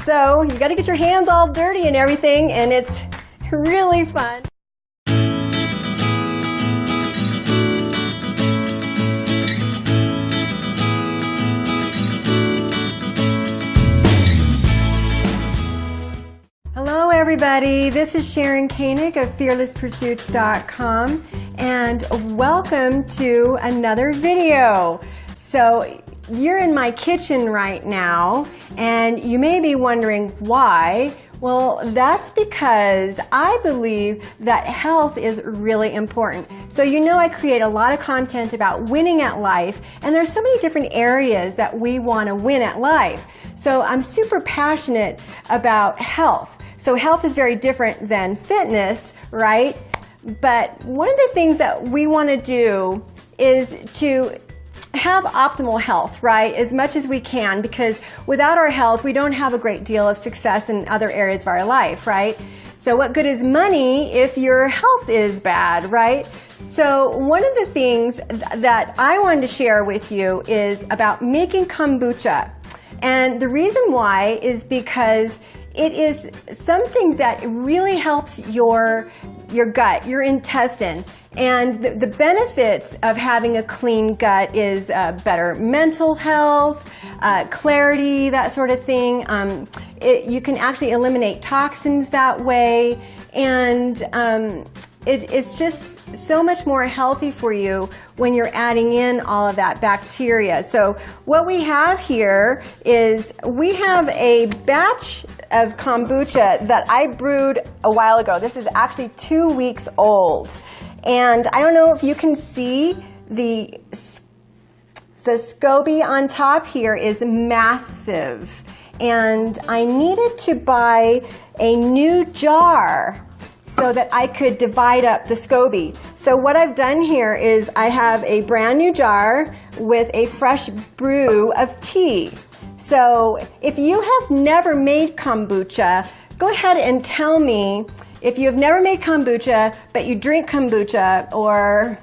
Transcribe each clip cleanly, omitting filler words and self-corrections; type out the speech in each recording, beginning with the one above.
So you got to get your hands all dirty and everything, and it's really fun. Hello everybody, this is Sharon Koenig of fearlesspursuits.com, and welcome to another video. So you're in my kitchen right now, and you may be wondering why. Well, that's because I believe that health is really important. So you know I create a lot of content about winning at life, and there's so many different areas that we want to win at life. So I'm super passionate about health. So health is very different than fitness, right? But one of the things that we want to do is to have optimal health, right, as much as we can, because without our health, we don't have a great deal of success in other areas of our life, right? So what good is money if your health is bad, right? So one of the things that I wanted to share with you is about making kombucha. And the reason why is because it is something that really helps your gut, your intestine. And the benefits of having a clean gut is better mental health, clarity, that sort of thing. You can actually eliminate toxins that way, and it's just so much more healthy for you when you're adding in all of that bacteria. So what we have here is we have a batch of kombucha that I brewed a while ago. This is actually 2 weeks old. And I don't know if you can see the SCOBY on top here is massive. And I needed to buy a new jar so that I could divide up the SCOBY. So what I've done here is I have a brand new jar with a fresh brew of tea. So if you have never made kombucha, go ahead and tell me if you have never made kombucha, but you drink kombucha, or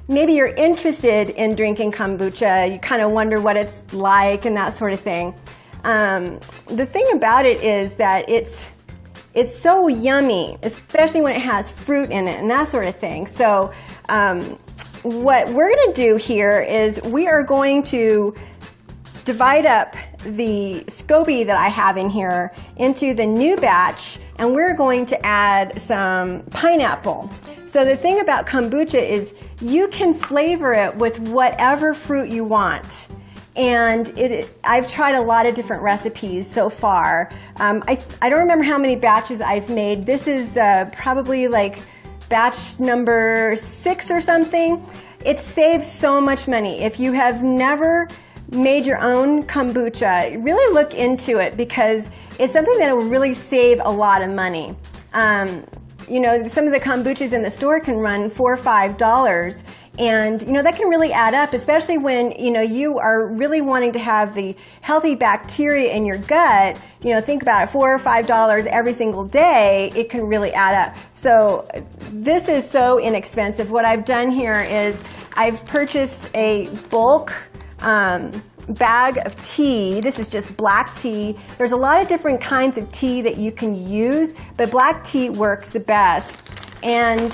maybe you're interested in drinking kombucha, you kind of wonder what it's like and that sort of thing. The thing about it is that it's so yummy, especially when it has fruit in it and that sort of thing. So what we're going to do here is we are going to divide up the SCOBY that I have in here into the new batch, and we're going to add some pineapple. So the thing about kombucha is you can flavor it with whatever fruit you want. And I've tried a lot of different recipes so far. I don't remember how many batches I've made. This is probably like batch number 6 or something. It saves so much money. If you have never made your own kombucha, really look into it, because it's something that will really save a lot of money. You know, some of the kombuchas in the store can run $4 or $5, and you know that can really add up, especially when you are really wanting to have the healthy bacteria in your gut. You know, think about it, $4 or $5 every single day, it can really add up. So this is so inexpensive. What I've done here is I've purchased a bulk bag of tea. This is just black tea. There's a lot of different kinds of tea that you can use, but black tea works the best. And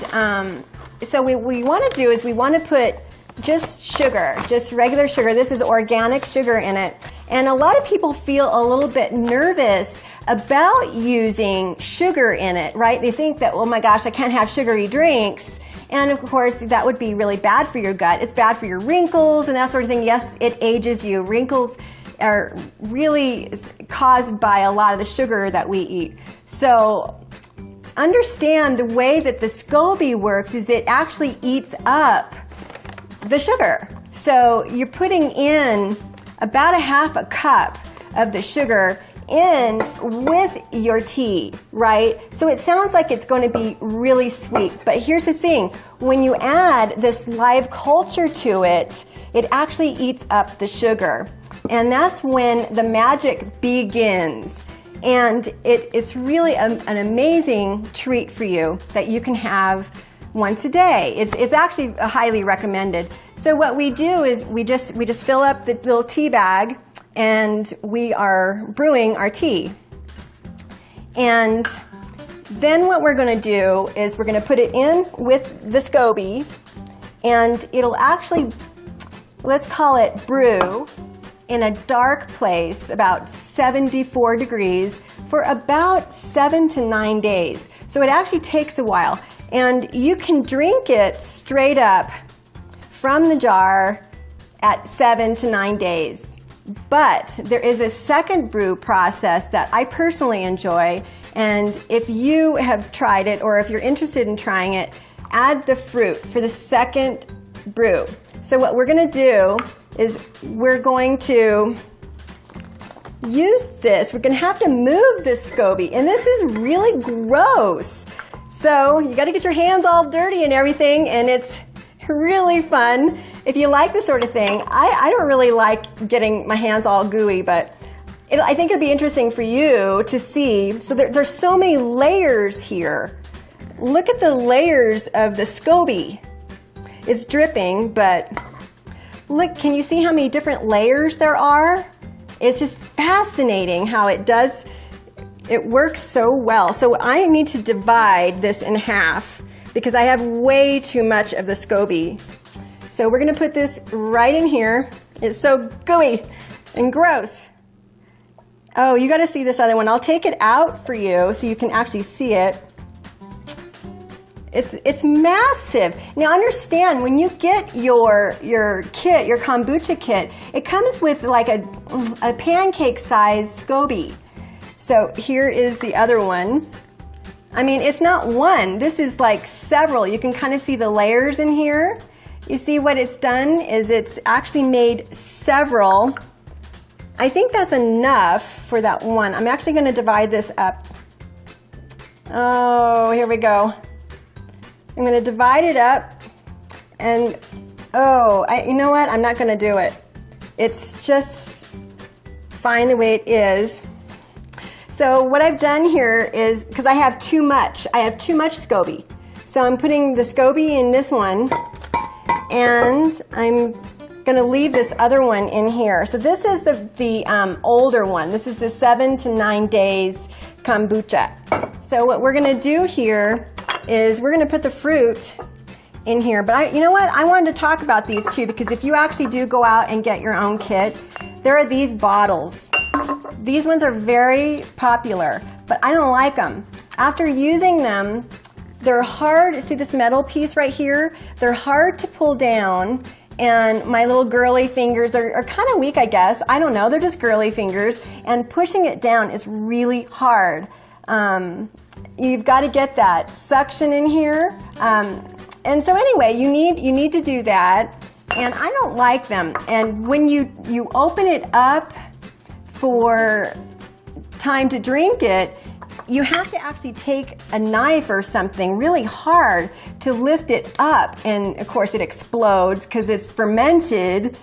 so what we want to do is we want to put just sugar, just regular sugar. This is organic sugar in it. And a lot of people feel a little bit nervous about using sugar in it, right? They think that, oh my gosh, I can't have sugary drinks. And of course, that would be really bad for your gut. It's bad for your wrinkles and that sort of thing. Yes, it ages you. Wrinkles are really caused by a lot of the sugar that we eat. So understand the way that the SCOBY works is it actually eats up the sugar. So you're putting in about a half a cup of the sugar in with your tea, right? So it sounds like it's going to be really sweet, but here's the thing. When you add this live culture to it, it actually eats up the sugar. And that's when the magic begins. And it's really an amazing treat for you that you can have once a day. It's actually highly recommended. So what we do is we just fill up the little tea bag and we are brewing our tea. And then what we're going to do is we're going to put it in with the SCOBY, and it'll actually, let's call it brew in a dark place, about 74 degrees, for about 7 to 9 days. So it actually takes a while. And you can drink it straight up from the jar at 7 to 9 days. But there is a second brew process that I personally enjoy, and if you have tried it or if you're interested in trying it, add the fruit for the second brew. So what we're going to do is we're going to use this. We're going to have to move this SCOBY, and this is really gross. So you got to get your hands all dirty and everything, and it's really fun. If you like this sort of thing, I don't really like getting my hands all gooey, but I think it'll be interesting for you to see. So there's so many layers here. Look at the layers of the SCOBY. It's dripping, but look, can you see how many different layers there are? It's just fascinating how it works so well. So I need to divide this in half because I have way too much of the SCOBY. So we're going to put this right in here. It's so gooey and gross. Oh, you got to see this other one. I'll take it out for you so you can actually see it. It's massive. Now understand, when you get your kit, your kombucha kit, it comes with like a pancake-sized SCOBY. So here is the other one. I mean, it's not one. This is like several. You can kind of see the layers in here. You see what it's done is it's actually made several. I think that's enough for that one. I'm actually going to divide this up. Oh, here we go. I'm going to divide it up, and you know what? I'm not going to do it. It's just fine the way it is. So what I've done here is, because I have too much SCOBY. So I'm putting the SCOBY in this one, and I'm going to leave this other one in here. So this is the older one. This is the 7 to 9 days kombucha. So what we're going to do here is we're going to put the fruit in here. But you know what? I wanted to talk about these too, because if you actually do go out and get your own kit, there are these bottles. These ones are very popular, but I don't like them. After using them, they're hard. See this metal piece right here? They're hard to pull down, and my little girly fingers are kind of weak, I guess. I don't know. They're just girly fingers, and pushing it down is really hard. You've got to get that suction in here. And so anyway, you need to do that, and I don't like them. And when you open it up for time to drink it, you have to actually take a knife or something really hard to lift it up, and of course it explodes because it's fermented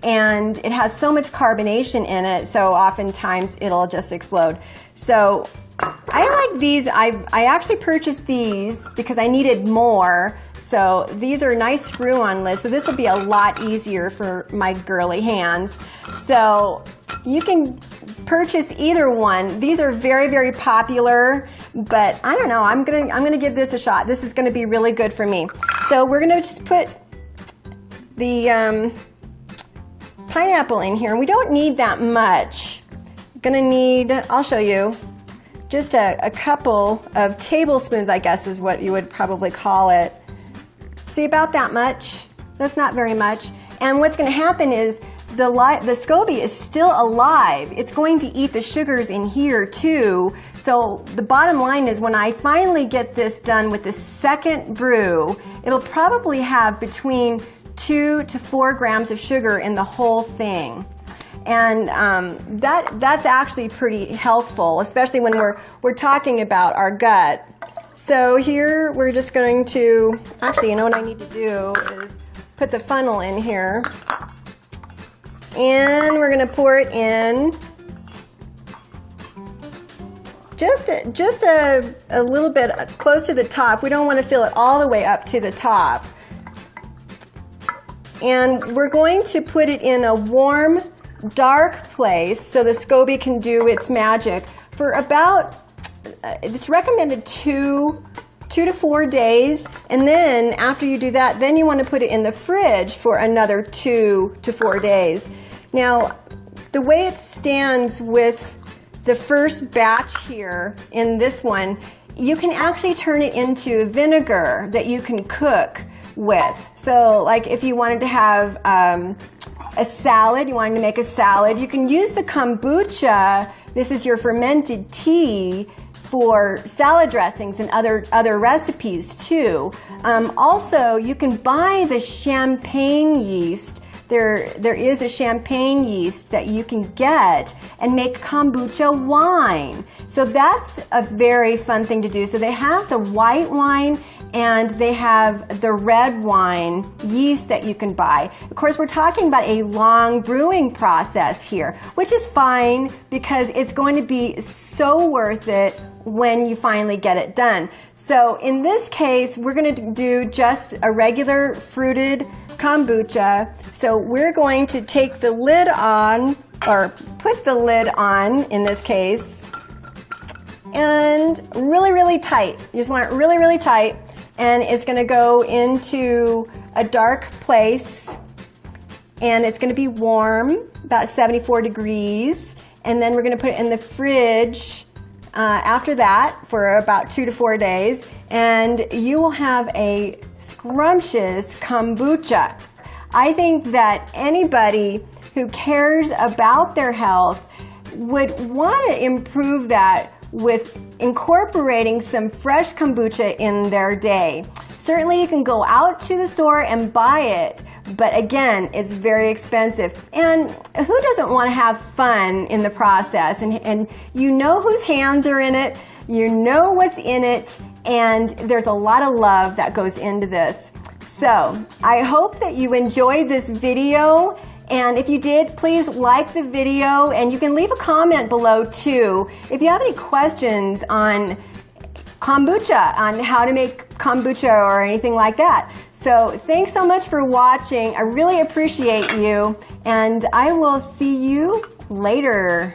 and it has so much carbonation in it, so oftentimes it'll just explode. So I like these. I actually purchased these because I needed more. So these are nice screw-on lids, so this will be a lot easier for my girly hands. So you can purchase either one. These are very, very popular, but I don't know. I'm gonna give this a shot. This is gonna be really good for me. So we're gonna just put the pineapple in here. We don't need that much. Gonna need, I'll show you, just a couple of tablespoons, I guess is what you would probably call it. See, about that much. That's not very much. And what's going to happen is the SCOBY is still alive. It's going to eat the sugars in here too. So the bottom line is, when I finally get this done with the second brew, it'll probably have between 2 to 4 grams of sugar in the whole thing. And that's actually pretty healthful, especially when we're talking about our gut. So here we're just going to, actually, you know what I need to do is put the funnel in here, and we're going to pour it in just a little bit close to the top. We don't want to fill it all the way up to the top. And we're going to put it in a warm, dark place so the SCOBY can do its magic for about it's recommended 2 to 4 days, and then after you do that, then you want to put it in the fridge for another 2 to 4 days. Now, the way it stands with the first batch here in this one, you can actually turn it into vinegar that you can cook with. So like if you wanted to have a salad, you wanted to make a salad, you can use the kombucha. This is your fermented tea for salad dressings and other recipes too. Also, you can buy the champagne yeast. There is a champagne yeast that you can get and make kombucha wine. So that's a very fun thing to do. So they have the white wine and they have the red wine yeast that you can buy. Of course, we're talking about a long brewing process here, which is fine because it's going to be so worth it when you finally get it done. So in this case, we're going to do just a regular fruited kombucha. So we're going to take the lid on, or put the lid on in this case, and really, really tight. You just want it really, really tight, and it's going to go into a dark place, and it's going to be warm, about 74 degrees, and then we're going to put it in the fridge after that for about 2 to 4 days, and you will have a scrumptious kombucha. I think that anybody who cares about their health would want to improve that with incorporating some fresh kombucha in their day. Certainly you can go out to the store and buy it, but again, it's very expensive. And who doesn't want to have fun in the process? And you know whose hands are in it, you know what's in it, and there's a lot of love that goes into this. So I hope that you enjoyed this video, and if you did, please like the video, and you can leave a comment below too if you have any questions on kombucha, on how to make kombucha or anything like that. So thanks so much for watching. I really appreciate you, and I will see you later.